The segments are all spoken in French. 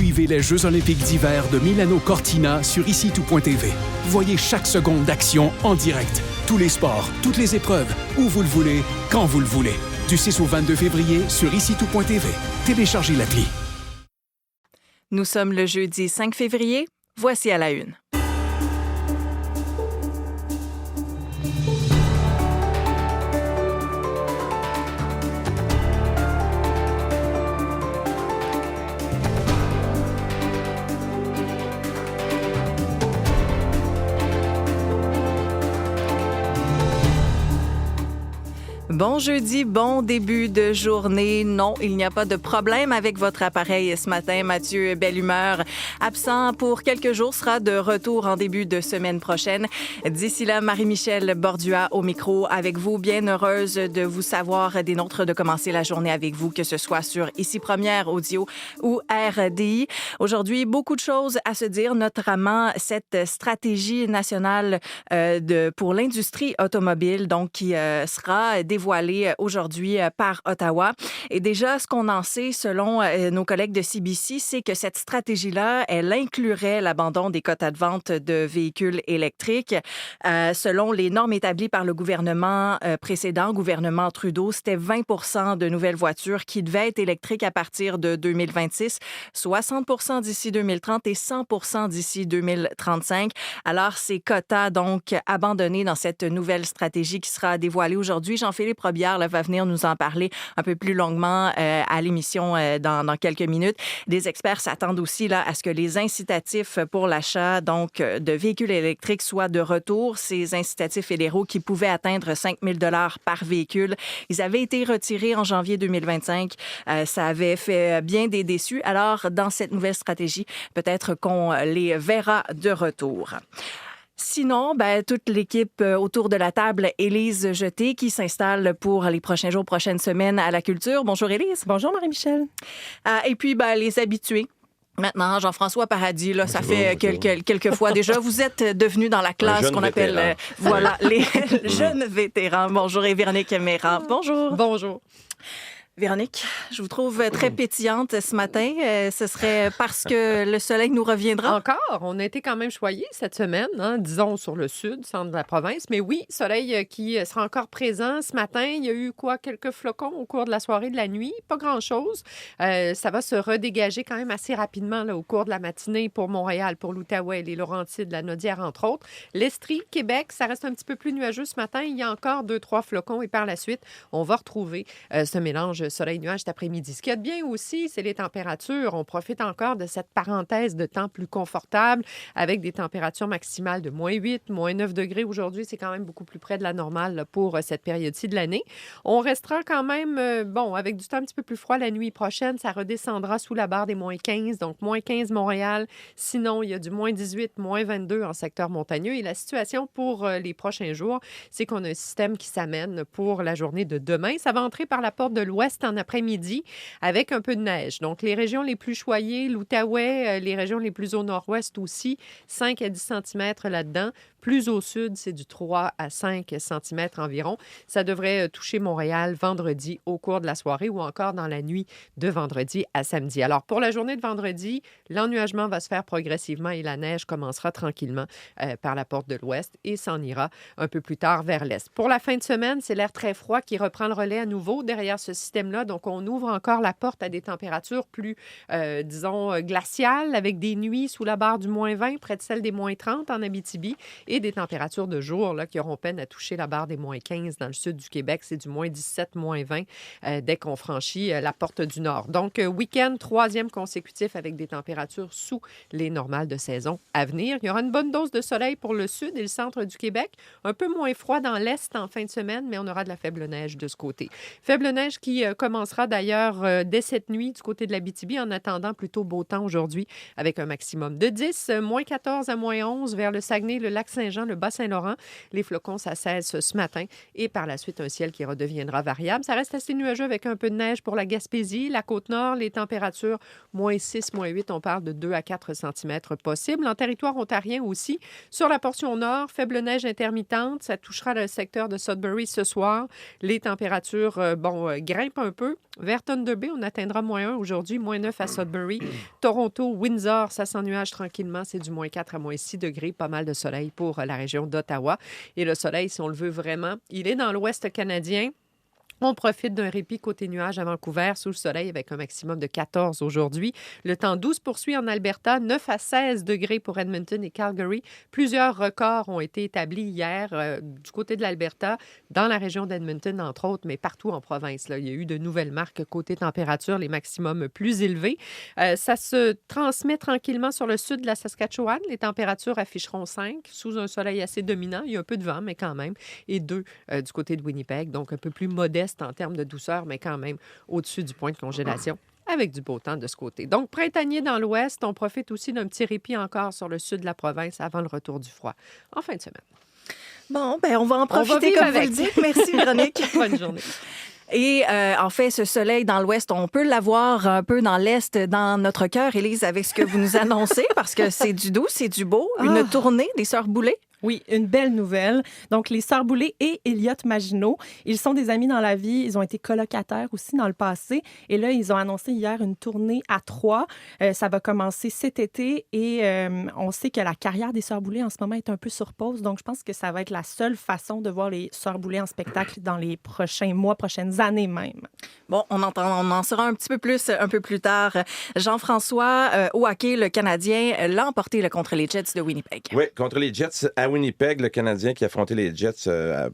Suivez les Jeux olympiques d'hiver de Milano Cortina sur ici-tout.tv. Voyez chaque seconde d'action en direct. Tous les sports, toutes les épreuves, où vous le voulez, quand vous le voulez. Du 6 au 22 février sur ici-tout.tv. Téléchargez l'appli. Nous sommes le jeudi 5 février. Voici à la une. Bon jeudi, bon début de journée. Non, il n'y a pas de problème avec votre appareil ce matin. Mathieu Bellumeur, absent pour quelques jours, sera de retour en début de semaine prochaine. D'ici là, Marie-Michel Bordua au micro avec vous. Bien heureuse de vous savoir des nôtres, de commencer la journée avec vous, que ce soit sur Ici Première Audio ou RDI. Aujourd'hui, beaucoup de choses à se dire, notamment cette stratégie nationale pour l'industrie automobile, donc qui sera dévoilée aujourd'hui par Ottawa. Et déjà, ce qu'on en sait, selon nos collègues de CBC, c'est que cette stratégie-là, elle inclurait l'abandon des quotas de vente de véhicules électriques. Selon les normes établies par le gouvernement précédent, gouvernement Trudeau, c'était 20 de nouvelles voitures qui devaient être électriques à partir de 2026, 60 d'ici 2030 et 100 d'ici 2035. Alors, ces quotas, donc, abandonnés dans cette nouvelle stratégie qui sera dévoilée aujourd'hui. Jean-Philippe Robillard là, va venir nous en parler un peu plus longuement à l'émission dans quelques minutes. Des experts s'attendent aussi là, à ce que les incitatifs pour l'achat donc de véhicules électriques soient de retour. Ces incitatifs fédéraux qui pouvaient atteindre 5 000 $ par véhicule. Ils avaient été retirés en janvier 2025. Ça avait fait bien des déçus. Alors, dans cette nouvelle stratégie, peut-être qu'on les verra de retour. Sinon, toute l'équipe autour de la table, Élise Jeté, qui s'installe pour les prochains jours, prochaines semaines à la culture. Bonjour Élise. Bonjour Marie-Michel. Et puis, les habitués. Maintenant, Jean-François Paradis, là, ça fait quelques fois déjà. Vous êtes devenu dans la classe qu'on appelle les jeunes vétérans. Bonjour, et Véronique Méran. Bonjour. Bonjour. Véronique, je vous trouve très pétillante ce matin. Ce serait parce que le soleil nous reviendra? Encore, on a été quand même choyés cette semaine, disons sur le sud, centre de la province. Mais oui, soleil qui sera encore présent ce matin. Il y a eu quelques flocons au cours de la soirée, de la nuit. Pas grand-chose. Ça va se redégager quand même assez rapidement là, au cours de la matinée pour Montréal, pour l'Outaouais, les Laurentides, la Naudière, entre autres. L'Estrie, Québec, ça reste un petit peu plus nuageux ce matin. Il y a encore 2-3 flocons et par la suite, on va retrouver ce mélange soleil-nuage cet après-midi. Ce qu'il y a de bien aussi, c'est les températures. On profite encore de cette parenthèse de temps plus confortable avec des températures maximales de -8, -9 degrés. Aujourd'hui, c'est quand même beaucoup plus près de la normale là, pour cette période-ci de l'année. On restera quand même, avec du temps un petit peu plus froid la nuit prochaine. Ça redescendra sous la barre des -15, donc -15 Montréal. Sinon, il y a du -18, -22 en secteur montagneux. Et la situation pour les prochains jours, c'est qu'on a un système qui s'amène pour la journée de demain. Ça va entrer par la porte de l'ouest en après-midi avec un peu de neige. Donc, les régions les plus choyées, l'Outaouais, les régions les plus au nord-ouest aussi, 5 à 10 cm là-dedans. Plus au sud, c'est du 3 à 5 cm environ. Ça devrait toucher Montréal vendredi au cours de la soirée ou encore dans la nuit de vendredi à samedi. Alors, pour la journée de vendredi, l'ennuagement va se faire progressivement et la neige commencera tranquillement par la porte de l'ouest et s'en ira un peu plus tard vers l'est. Pour la fin de semaine, c'est l'air très froid qui reprend le relais à nouveau derrière ce système-là. Donc, on ouvre encore la porte à des températures plus, glaciales avec des nuits sous la barre du -20, près de celle des -30 en Abitibi et des températures de jour là, qui auront peine à toucher la barre des -15 dans le sud du Québec. C'est du -17, -20 dès qu'on franchit la porte du Nord. Donc, week-end, 3e consécutif avec des températures sous les normales de saison à venir. Il y aura une bonne dose de soleil pour le sud et le centre du Québec. Un peu moins froid dans l'est en fin de semaine, mais on aura de la faible neige de ce côté. Faible neige qui commencera d'ailleurs dès cette nuit du côté de l'Abitibi en attendant plutôt beau temps aujourd'hui avec un maximum de 10, -14 à -11 vers le Saguenay, le Lac-Saint-Jean, le Bas-Saint-Laurent. Les flocons, ça cesse ce matin et par la suite, un ciel qui redeviendra variable. Ça reste assez nuageux avec un peu de neige pour la Gaspésie, la Côte-Nord, les températures -6, -8, on parle de 2 à 4 cm possible. En territoire ontarien aussi, sur la portion nord, faible neige intermittente, ça touchera le secteur de Sudbury ce soir. Les températures, grimpent un peu. Vers Thunder Bay, on atteindra -1 aujourd'hui, -9 à Sudbury. Toronto, Windsor, ça s'ennuage tranquillement. C'est du -4 à -6 degrés. Pas mal de soleil pour la région d'Ottawa. Et le soleil, si on le veut vraiment, il est dans l'ouest canadien. On profite d'un répit côté nuages à Vancouver, sous le soleil, avec un maximum de 14 aujourd'hui. Le temps doux se poursuit en Alberta, 9 à 16 degrés pour Edmonton et Calgary. Plusieurs records ont été établis hier du côté de l'Alberta, dans la région d'Edmonton, entre autres, mais partout en province. Là. Il y a eu de nouvelles marques côté température, les maximums plus élevés. Ça se transmet tranquillement sur le sud de la Saskatchewan. Les températures afficheront 5, sous un soleil assez dominant. Il y a un peu de vent, mais quand même. Et 2 du côté de Winnipeg, donc un peu plus modeste en termes de douceur, mais quand même au-dessus du point de congélation, avec du beau temps de ce côté. Donc, printanier dans l'ouest, on profite aussi d'un petit répit encore sur le sud de la province avant le retour du froid en fin de semaine. Bon, ben on va en profiter comme vous le dites. Merci, Véronique. Bonne journée. Et en fait, ce soleil dans l'ouest, on peut l'avoir un peu dans l'est, dans notre cœur, Élise, avec ce que vous nous annoncez, parce que c'est du doux, c'est du beau. Une tournée des Sœurs Boulay. Oui, une belle nouvelle. Donc, les Sœurs Boulay et Elliott Maginot, ils sont des amis dans la vie. Ils ont été colocataires aussi dans le passé. Et là, ils ont annoncé hier une tournée à 3. Ça va commencer cet été. Et on sait que la carrière des Sœurs Boulay en ce moment est un peu sur pause. Donc, je pense que ça va être la seule façon de voir les Sœurs Boulay en spectacle dans les prochains mois, prochaines années même. Bon, on en saura un petit peu plus un peu plus tard. Jean-François, au hockey, le Canadien l'a emporté contre les Jets de Winnipeg. Oui, contre les Jets à Winnipeg, le Canadien qui a affronté les Jets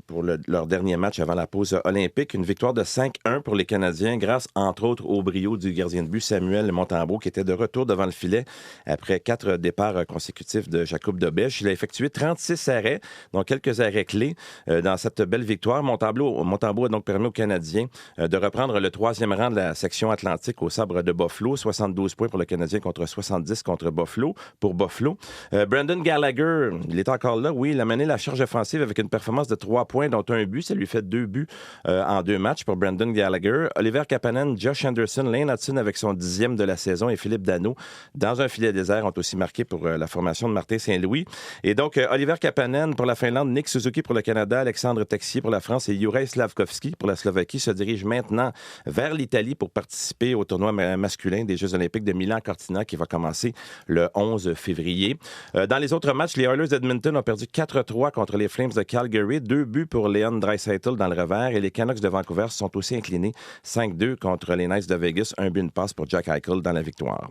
pour leur dernier match avant la pause olympique. Une victoire de 5-1 pour les Canadiens grâce, entre autres, au brio du gardien de but Samuel Montembeault qui était de retour devant le filet après 4 départs consécutifs de Jakub Dobeš. Il a effectué 36 arrêts, donc quelques arrêts clés dans cette belle victoire. Montembeault a donc permis aux Canadiens de reprendre le 3e rang de la section Atlantique au sabre de Buffalo. 72 points pour le Canadien contre 70 contre Buffalo. Pour Buffalo. Brendan Gallagher, il est encore là. Oui, il a mené la charge offensive avec une performance de 3 points, dont un but. Ça lui fait 2 buts en 2 matchs pour Brendan Gallagher. Oliver Kapanen, Josh Anderson, Lane Hudson avec son 10e de la saison et Philippe Danault, dans un filet désert, ont aussi marqué pour la formation de Martin Saint-Louis. Et donc, Oliver Kapanen pour la Finlande, Nick Suzuki pour le Canada, Alexandre Texier pour la France et Juraj Slavkovski pour la Slovaquie se dirigent maintenant vers l'Italie pour participer au tournoi masculin des Jeux olympiques de Milan-Cortina qui va commencer le 11 février. Dans les autres matchs, les Oilers d'Edmonton ont perdu 4-3 contre les Flames de Calgary. 2 buts pour Leon Draisaitl dans le revers. Et les Canucks de Vancouver se sont aussi inclinés 5-2 contre les Knights de Vegas. Un but, une passe pour Jack Eichel dans la victoire.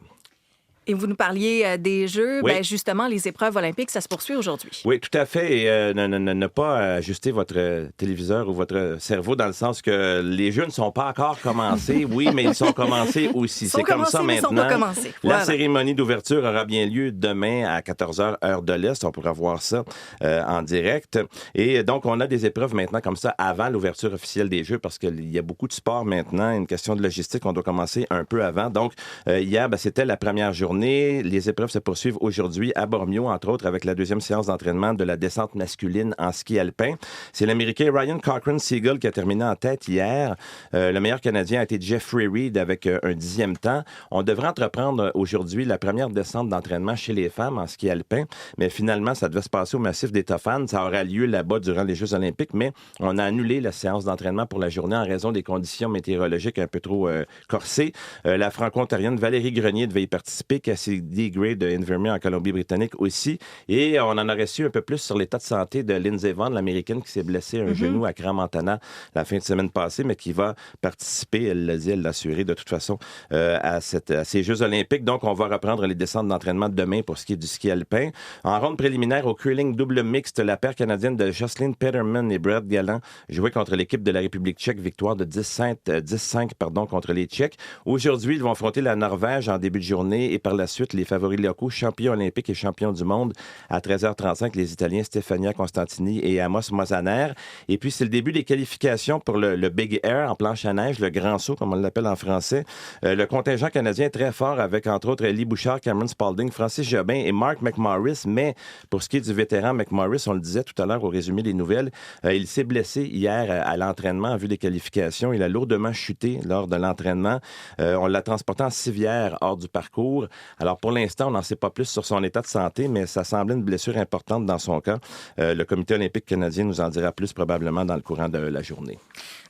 Et vous nous parliez des Jeux. Oui. Ben justement, les épreuves olympiques, ça se poursuit aujourd'hui. Oui, tout à fait. Et ne pas ajuster votre téléviseur ou votre cerveau dans le sens que les Jeux ne sont pas encore commencés. Oui, mais ils sont commencés aussi. C'est comme ça maintenant. Ils sont pas commencés. Voilà. La cérémonie d'ouverture aura bien lieu demain à 14h, heure de l'Est. On pourra voir ça en direct. Et donc, on a des épreuves maintenant comme ça avant l'ouverture officielle des Jeux parce qu'il y a beaucoup de sport maintenant. Une question de logistique, on doit commencer un peu avant. Donc, hier, c'était la première journée. Les épreuves se poursuivent aujourd'hui à Bormio, entre autres, avec la 2e séance d'entraînement de la descente masculine en ski alpin. C'est l'Américain Ryan Cochran-Seagull qui a terminé en tête hier. Le meilleur Canadien a été Jeffrey Reed avec un 10e temps. On devrait entreprendre aujourd'hui la première descente d'entraînement chez les femmes en ski alpin, mais finalement, ça devait se passer au massif des Tofan. Ça aura lieu là-bas durant les Jeux olympiques, mais on a annulé la séance d'entraînement pour la journée en raison des conditions météorologiques un peu trop corsées. La franco-ontarienne Valérie Grenier devait y participer, Cassidy Gray de Invermere en Colombie-Britannique aussi. Et on en aurait su un peu plus sur l'état de santé de Lindsey Vonn, l'Américaine qui s'est blessée un genou à Crans-Montana la fin de semaine passée, mais qui va participer, elle l'a dit, elle l'a assuré de toute façon, à ces Jeux olympiques. Donc, on va reprendre les descentes d'entraînement demain pour ce qui est du ski alpin. En ronde préliminaire au curling double mixte, la paire canadienne de Jocelyn Peterman et Brad Gallant jouait contre l'équipe de la République tchèque, victoire de 10-5 contre les Tchèques. Aujourd'hui, ils vont affronter la Norvège en début de journée et par la suite, les favoris locaux, champions olympiques et champions du monde, à 13h35, les Italiens Stefania Constantini et Amos Mozaner. Et puis, c'est le début des qualifications pour le Big Air en planche à neige, le grand saut, comme on l'appelle en français. Le contingent canadien est très fort avec, entre autres, Elie Bouchard, Cameron Spalding, Francis Jobin et Mark McMorris. Mais pour ce qui est du vétéran McMorris, on le disait tout à l'heure au résumé des nouvelles, il s'est blessé hier à l'entraînement en vue des qualifications. Il a lourdement chuté lors de l'entraînement. On l'a transporté en civière hors du parcours. Alors, pour l'instant, on n'en sait pas plus sur son état de santé, mais ça semblait une blessure importante dans son cas. Le Comité olympique canadien nous en dira plus probablement dans le courant de la journée.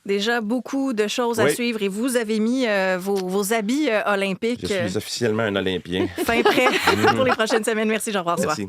Déjà, beaucoup de choses à suivre et vous avez mis vos habits olympiques. Je suis officiellement un Olympien. Fin prêt pour les prochaines semaines. Merci, Jean-François. Merci.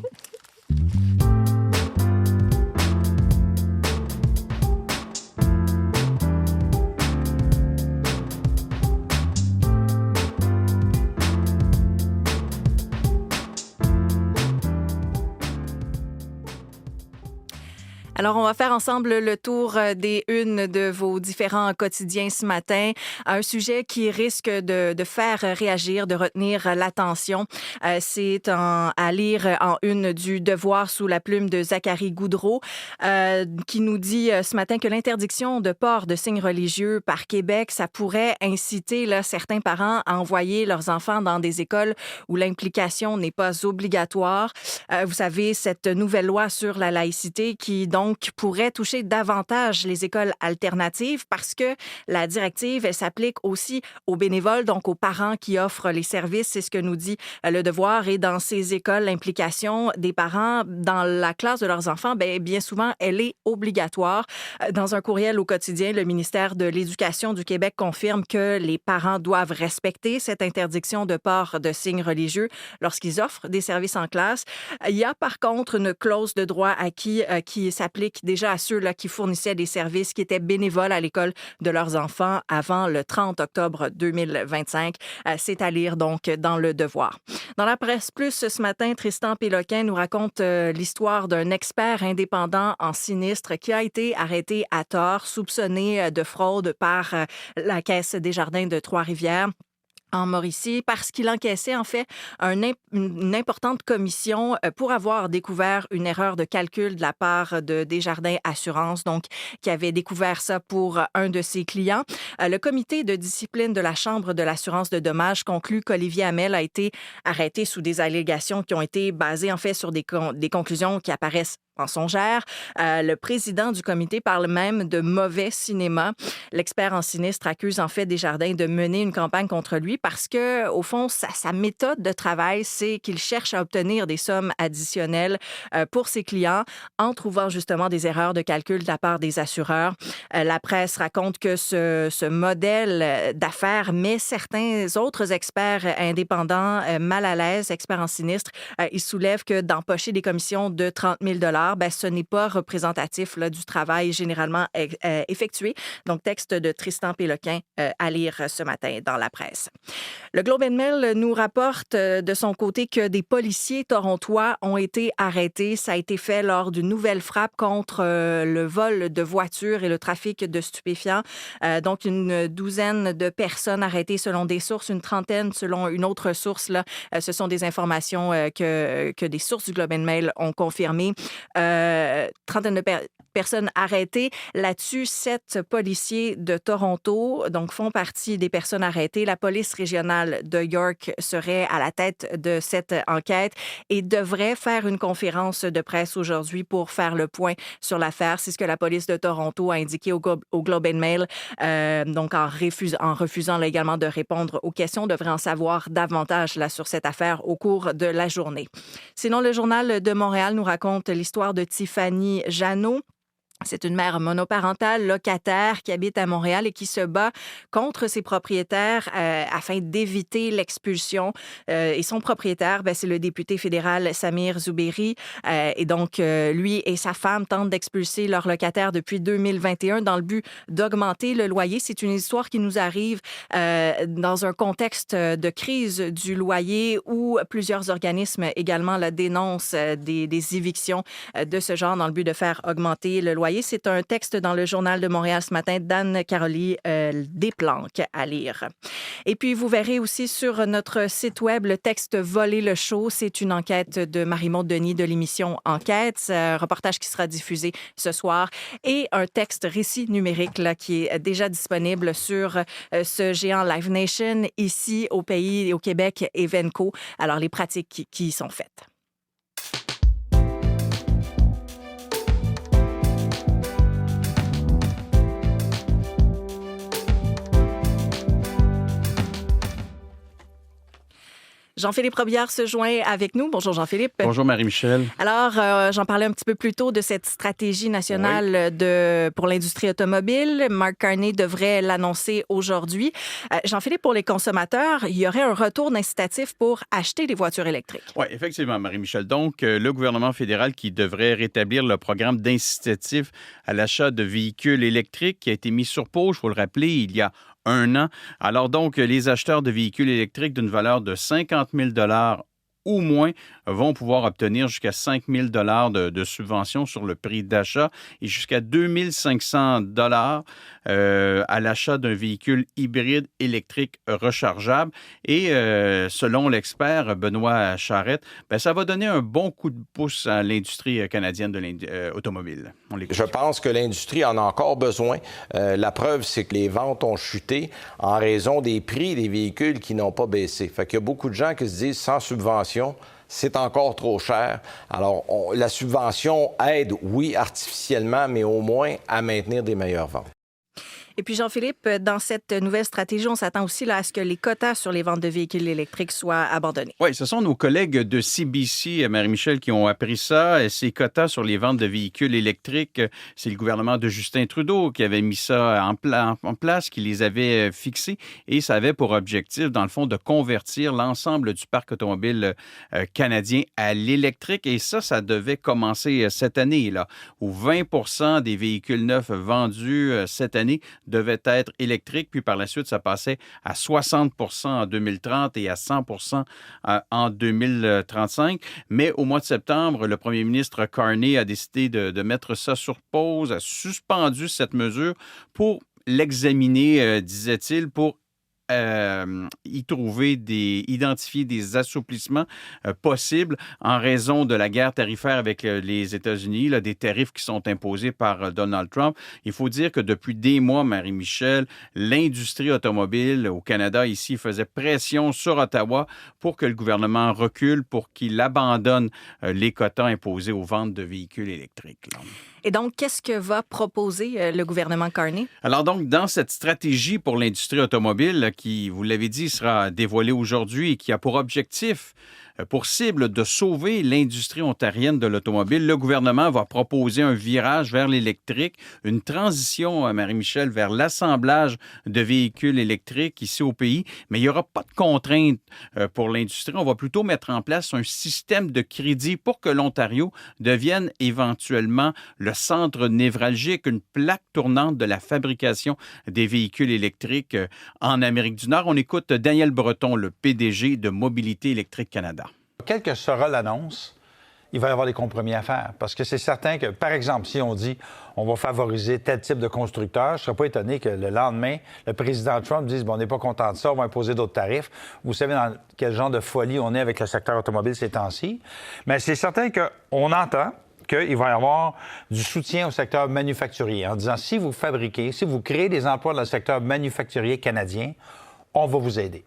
Alors, on va faire ensemble le tour des unes de vos différents quotidiens ce matin. Un sujet qui risque de faire réagir, de retenir l'attention. C'est à lire en une du Devoir sous la plume de Zachary Goudreau, qui nous dit ce matin que l'interdiction de port de signes religieux par Québec, ça pourrait inciter certains parents à envoyer leurs enfants dans des écoles où l'implication n'est pas obligatoire. Vous savez, cette nouvelle loi sur la laïcité qui, donc, pourrait toucher davantage les écoles alternatives parce que la directive elle, s'applique aussi aux bénévoles, donc aux parents qui offrent les services. C'est ce que nous dit le Devoir. Et dans ces écoles, l'implication des parents dans la classe de leurs enfants, bien souvent, elle est obligatoire. Dans un courriel au quotidien, le ministère de l'Éducation du Québec confirme que les parents doivent respecter cette interdiction de port de signes religieux lorsqu'ils offrent des services en classe. Il y a par contre une clause de droit acquis qui s'applique déjà à ceux-là qui fournissaient des services, qui étaient bénévoles à l'école de leurs enfants avant le 30 octobre 2025. C'est à lire donc dans le Devoir. Dans la presse plus ce matin, Tristan Péloquin nous raconte l'histoire d'un expert indépendant en sinistre qui a été arrêté à tort, soupçonné de fraude par la Caisse des Jardins de Trois-Rivières en Mauricie, parce qu'il encaissait en fait une importante commission pour avoir découvert une erreur de calcul de la part de Desjardins Assurance, donc qui avait découvert ça pour un de ses clients. Le comité de discipline de la Chambre de l'assurance de dommages conclut qu'Olivier Hamel a été arrêté sous des allégations qui ont été basées en fait sur des conclusions qui apparaissent mensongères. Le président du comité parle même de mauvais cinéma. L'expert en sinistre accuse en fait Desjardins de mener une campagne contre lui parce que, au fond, sa méthode de travail, c'est qu'il cherche à obtenir des sommes additionnelles pour ses clients en trouvant justement des erreurs de calcul de la part des assureurs. La presse raconte que ce modèle d'affaires met certains autres experts indépendants mal à l'aise, experts en sinistre. Ils soulèvent que d'empocher des commissions de 30 000 ce n'est pas représentatif du travail généralement effectué. Donc, texte de Tristan Péloquin à lire ce matin dans la presse. Le Globe and Mail nous rapporte de son côté que des policiers torontois ont été arrêtés. Ça a été fait lors d'une nouvelle frappe contre le vol de voitures et le trafic de stupéfiants. Donc, une douzaine de personnes arrêtées selon des sources, une trentaine selon une autre source. Ce sont des informations que des sources du Globe and Mail ont confirmées. Trentaine de personnes arrêtées. Là-dessus, 7 policiers de Toronto donc, font partie des personnes arrêtées. La police régionale de York serait à la tête de cette enquête et devrait faire une conférence de presse aujourd'hui pour faire le point sur l'affaire. C'est ce que la police de Toronto a indiqué au Globe and Mail. Donc, en refusant là, également de répondre aux questions, on devrait en savoir davantage là, sur cette affaire au cours de la journée. Sinon, le Journal de Montréal nous raconte l'histoire de Tiffany Jeannot. C'est une mère monoparentale locataire qui habite à Montréal et qui se bat contre ses propriétaires afin d'éviter l'expulsion. Et son propriétaire, c'est le député fédéral Samir Zouberi. Et donc, lui et sa femme tentent d'expulser leur locataire depuis 2021 dans le but d'augmenter le loyer. C'est une histoire qui nous arrive dans un contexte de crise du loyer où plusieurs organismes également la dénoncent des évictions de ce genre dans le but de faire augmenter le loyer. C'est un texte dans le Journal de Montréal ce matin d'Anne-Carolie Desplanques à lire. Et puis, vous verrez aussi sur notre site web le texte « Voler le show ». C'est une enquête de Marie-Maude Denis de l'émission Enquête, un reportage qui sera diffusé ce soir, et un texte récit numérique là, qui est déjà disponible sur ce géant Live Nation ici au pays, au Québec, Evenco. Alors, les pratiques qui y sont faites. Jean-Philippe Robillard se joint avec nous. Bonjour Jean-Philippe. Bonjour Marie-Michel. Alors, j'en parlais un petit peu plus tôt de cette stratégie nationale pour l'industrie automobile. Mark Carney devrait l'annoncer aujourd'hui. Jean-Philippe, pour les consommateurs, il y aurait un retour d'incitatif pour acheter des voitures électriques. Oui, effectivement, Marie-Michel. Donc, le gouvernement fédéral qui devrait rétablir le programme d'incitatif à l'achat de véhicules électriques qui a été mis sur pause, il faut le rappeler, il y a 1 an. Alors donc, les acheteurs de véhicules électriques d'une valeur de 50 000 ou moins vont pouvoir obtenir jusqu'à 5 000 de subvention sur le prix d'achat et jusqu'à 2 500 à l'achat d'un véhicule hybride électrique rechargeable. Et selon l'expert Benoît Charette, ça va donner un bon coup de pouce à l'industrie canadienne de l'automobile. Je pense que l'industrie en a encore besoin. La preuve, c'est que les ventes ont chuté en raison des prix des véhicules qui n'ont pas baissé. Fait qu'il y a beaucoup de gens qui se disent sans subvention, c'est encore trop cher. Alors, la subvention aide, oui, artificiellement, mais au moins à maintenir des meilleures ventes. Et puis, Jean-Philippe, dans cette nouvelle stratégie, on s'attend aussi là, à ce que les quotas sur les ventes de véhicules électriques soient abandonnés. Oui, ce sont nos collègues de CBC, Marie-Michel, qui ont appris ça. Et ces quotas sur les ventes de véhicules électriques, c'est le gouvernement de Justin Trudeau qui avait mis ça en place, qui les avait fixés. Et ça avait pour objectif, dans le fond, de convertir l'ensemble du parc automobile canadien à l'électrique. Et ça devait commencer cette année, là, où 20 des véhicules neufs vendus cette année devait être électrique, puis par la suite, ça passait à 60 en 2030 et à 100 en 2035. Mais au mois de septembre, le premier ministre Carney a décidé de mettre ça sur pause, a suspendu cette mesure pour l'examiner, disait-il, pour identifier des assouplissements possibles en raison de la guerre tarifaire avec les États-Unis, là, des tarifs qui sont imposés par Donald Trump. Il faut dire que depuis des mois, Marie-Michel, l'industrie automobile au Canada ici faisait pression sur Ottawa pour que le gouvernement recule, pour qu'il abandonne les quotas imposés aux ventes de véhicules électriques, là. Et donc, qu'est-ce que va proposer le gouvernement Carney? Alors donc, dans cette stratégie pour l'industrie automobile qui, vous l'avez dit, sera dévoilée aujourd'hui et qui a pour objectif, pour cible de sauver l'industrie ontarienne de l'automobile, le gouvernement va proposer un virage vers l'électrique, une transition, Marie-Michel, vers l'assemblage de véhicules électriques ici au pays, mais il n'y aura pas de contraintes pour l'industrie. On va plutôt mettre en place un système de crédit pour que l'Ontario devienne éventuellement le centre névralgique, une plaque tournante de la fabrication des véhicules électriques en Amérique du Nord. On écoute Daniel Breton, le PDG de Mobilité électrique Canada. Quelle que sera l'annonce, il va y avoir des compromis à faire. Parce que c'est certain que, par exemple, si on dit on va favoriser tel type de constructeur, je ne serais pas étonné que le lendemain, le président Trump dise on n'est pas content de ça, on va imposer d'autres tarifs. Vous savez dans quel genre de folie on est avec le secteur automobile ces temps-ci. Mais c'est certain qu'on entend qu'il va y avoir du soutien au secteur manufacturier en disant si vous fabriquez, si vous créez des emplois dans le secteur manufacturier canadien, on va vous aider.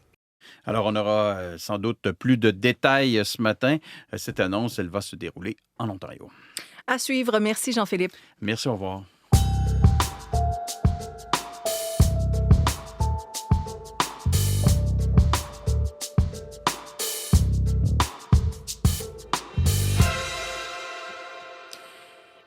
Alors, on aura sans doute plus de détails ce matin. Cette annonce, elle va se dérouler en Ontario. À suivre. Merci, Jean-Philippe. Merci, au revoir.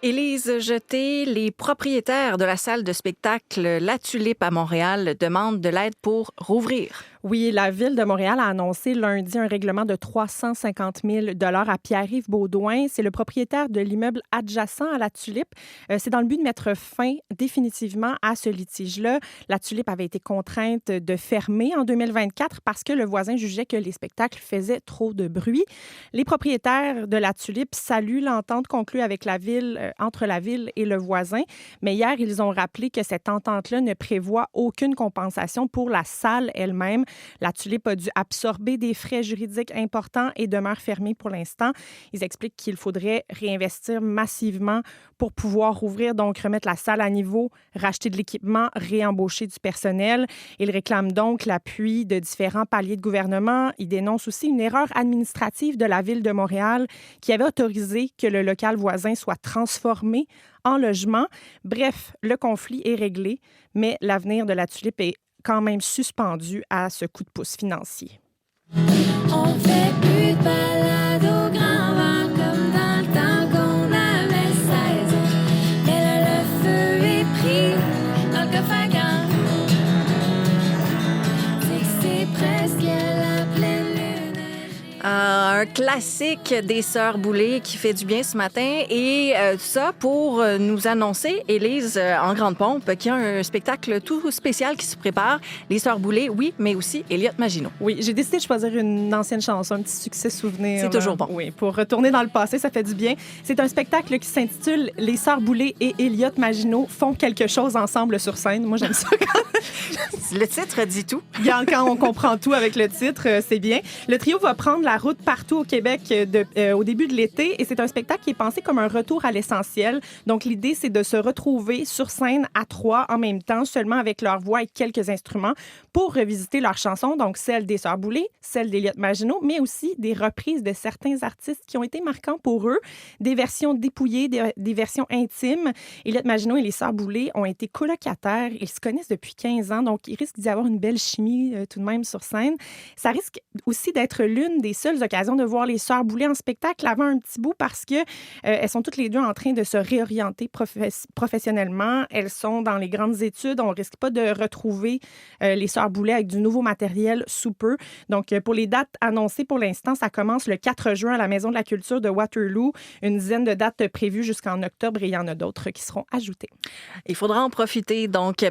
Élise Jeté, les propriétaires de la salle de spectacle La Tulipe à Montréal demandent de l'aide pour rouvrir. Oui, la Ville de Montréal a annoncé lundi un règlement de 350 000 à Pierre-Yves Baudouin. C'est le propriétaire de l'immeuble adjacent à La Tulipe. C'est dans le but de mettre fin définitivement à ce litige-là. La Tulipe avait été contrainte de fermer en 2024 parce que le voisin jugeait que les spectacles faisaient trop de bruit. Les propriétaires de La Tulipe saluent l'entente conclue avec la Ville, entre la Ville et le voisin. Mais hier, ils ont rappelé que cette entente-là ne prévoit aucune compensation pour la salle elle-même. La Tulipe a dû absorber des frais juridiques importants et demeure fermée pour l'instant. Ils expliquent qu'il faudrait réinvestir massivement pour pouvoir rouvrir, donc remettre la salle à niveau, racheter de l'équipement, réembaucher du personnel. Ils réclament donc l'appui de différents paliers de gouvernement. Ils dénoncent aussi une erreur administrative de la Ville de Montréal qui avait autorisé que le local voisin soit transformé en logement. Bref, le conflit est réglé, mais l'avenir de La Tulipe est quand même suspendu à ce coup de pouce financier. On fait Un classique des Sœurs Boulay qui fait du bien ce matin. Et ça pour nous annoncer, Élise, en grande pompe, qu'il y a un spectacle tout spécial qui se prépare. Les Sœurs Boulay, oui, mais aussi Elliott Maginot. Oui, j'ai décidé de choisir une ancienne chanson, un petit succès souvenir. C'est toujours bon. Oui, pour retourner dans le passé, ça fait du bien. C'est un spectacle qui s'intitule « Les Sœurs Boulay et Elliott Maginot font quelque chose ensemble sur scène ». Moi, j'aime ça. Le titre dit tout. Quand on comprend tout avec le titre, c'est bien. Le trio va prendre la route partout au Québec au début de l'été et c'est un spectacle qui est pensé comme un retour à l'essentiel. Donc, l'idée, c'est de se retrouver sur scène à trois en même temps, seulement avec leur voix et quelques instruments pour revisiter leurs chansons, donc celles des Sœurs Boulay, celles d'Elliott Maginot, mais aussi des reprises de certains artistes qui ont été marquants pour eux, des versions dépouillées, des versions intimes. Elliott Maginot et les Sœurs Boulay ont été colocataires. Ils se connaissent depuis 15 ans, donc il risque d'y avoir une belle chimie tout de même sur scène. Ça risque aussi d'être l'une des seules occasions de voir les Sœurs Boulay en spectacle avant un petit bout parce que elles sont toutes les deux en train de se réorienter professionnellement. Elles sont dans les grandes études. On risque pas de retrouver les Sœurs Boulay avec du nouveau matériel sous peu. Donc, pour les dates annoncées pour l'instant, ça commence le 4 juin à la Maison de la Culture de Waterloo. Une dizaine de dates prévues jusqu'en octobre et il y en a d'autres qui seront ajoutées. Il faudra en profiter. Donc,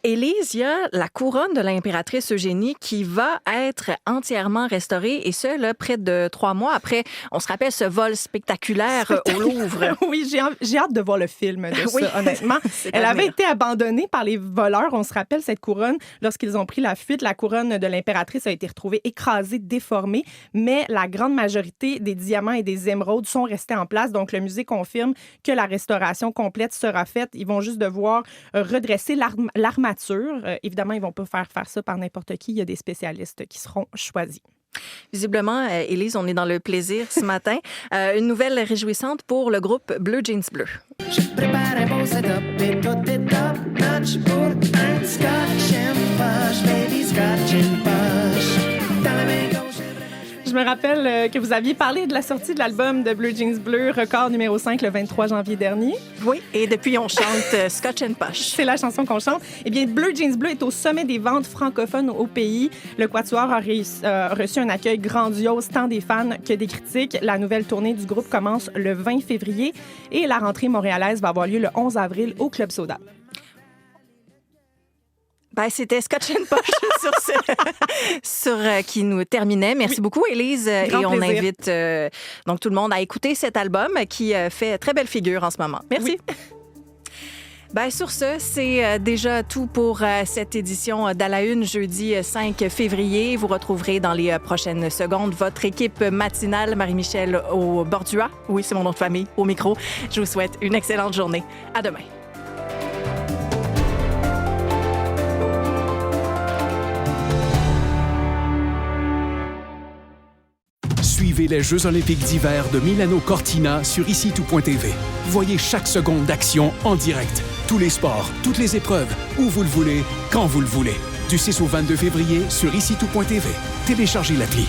Élise, il y a la couronne de l'impératrice Eugénie qui va être entièrement restaurée et ce, là, près de 3 mois après, on se rappelle ce vol spectaculaire au Louvre. Oui, j'ai hâte de voir le film de ça, honnêtement. Elle avait été abandonnée par les voleurs. On se rappelle cette couronne. Lorsqu'ils ont pris la fuite, la couronne de l'impératrice a été retrouvée écrasée, déformée, mais la grande majorité des diamants et des émeraudes sont restés en place. Donc, le musée confirme que la restauration complète sera faite. Ils vont juste devoir redresser l'armature. Évidemment, ils ne vont pas faire ça par n'importe qui. Il y a des spécialistes qui seront choisis. Visiblement, Élise, on est dans le plaisir ce matin. Une nouvelle réjouissante pour le groupe Bleu Jeans Bleu. Je prépare un beau setup et tout est top notch pour un Scotch and Posh, baby Scotch and Posh. Dans la main gauche. Je me rappelle que vous aviez parlé de la sortie de l'album de Bleu Jeans Bleu, record numéro 5, le 23 janvier dernier. Oui, et depuis, on chante Scotch and Posh. C'est la chanson qu'on chante. Eh bien, Bleu Jeans Bleu est au sommet des ventes francophones au pays. Le Quatuor a reçu un accueil grandiose, tant des fans que des critiques. La nouvelle tournée du groupe commence le 20 février et la rentrée montréalaise va avoir lieu le 11 avril au Club Soda. Ben, c'était Scotch and Posh qui nous terminait. Merci beaucoup, Élise. Grand et on plaisir. invite donc tout le monde à écouter cet album qui fait très belle figure en ce moment. Merci. Oui. Ben, sur ce, c'est déjà tout pour cette édition d'À la Une, jeudi 5 février. Vous retrouverez dans les prochaines secondes votre équipe matinale, Marie-Michel au Bordua. Oui, c'est mon nom de famille, au micro. Je vous souhaite une excellente journée. À demain. Suivez les Jeux olympiques d'hiver de Milano Cortina sur ICITOU.tv. Voyez chaque seconde d'action en direct. Tous les sports, toutes les épreuves, où vous le voulez, quand vous le voulez. Du 6 au 22 février sur ICITOU.tv. Téléchargez l'appli.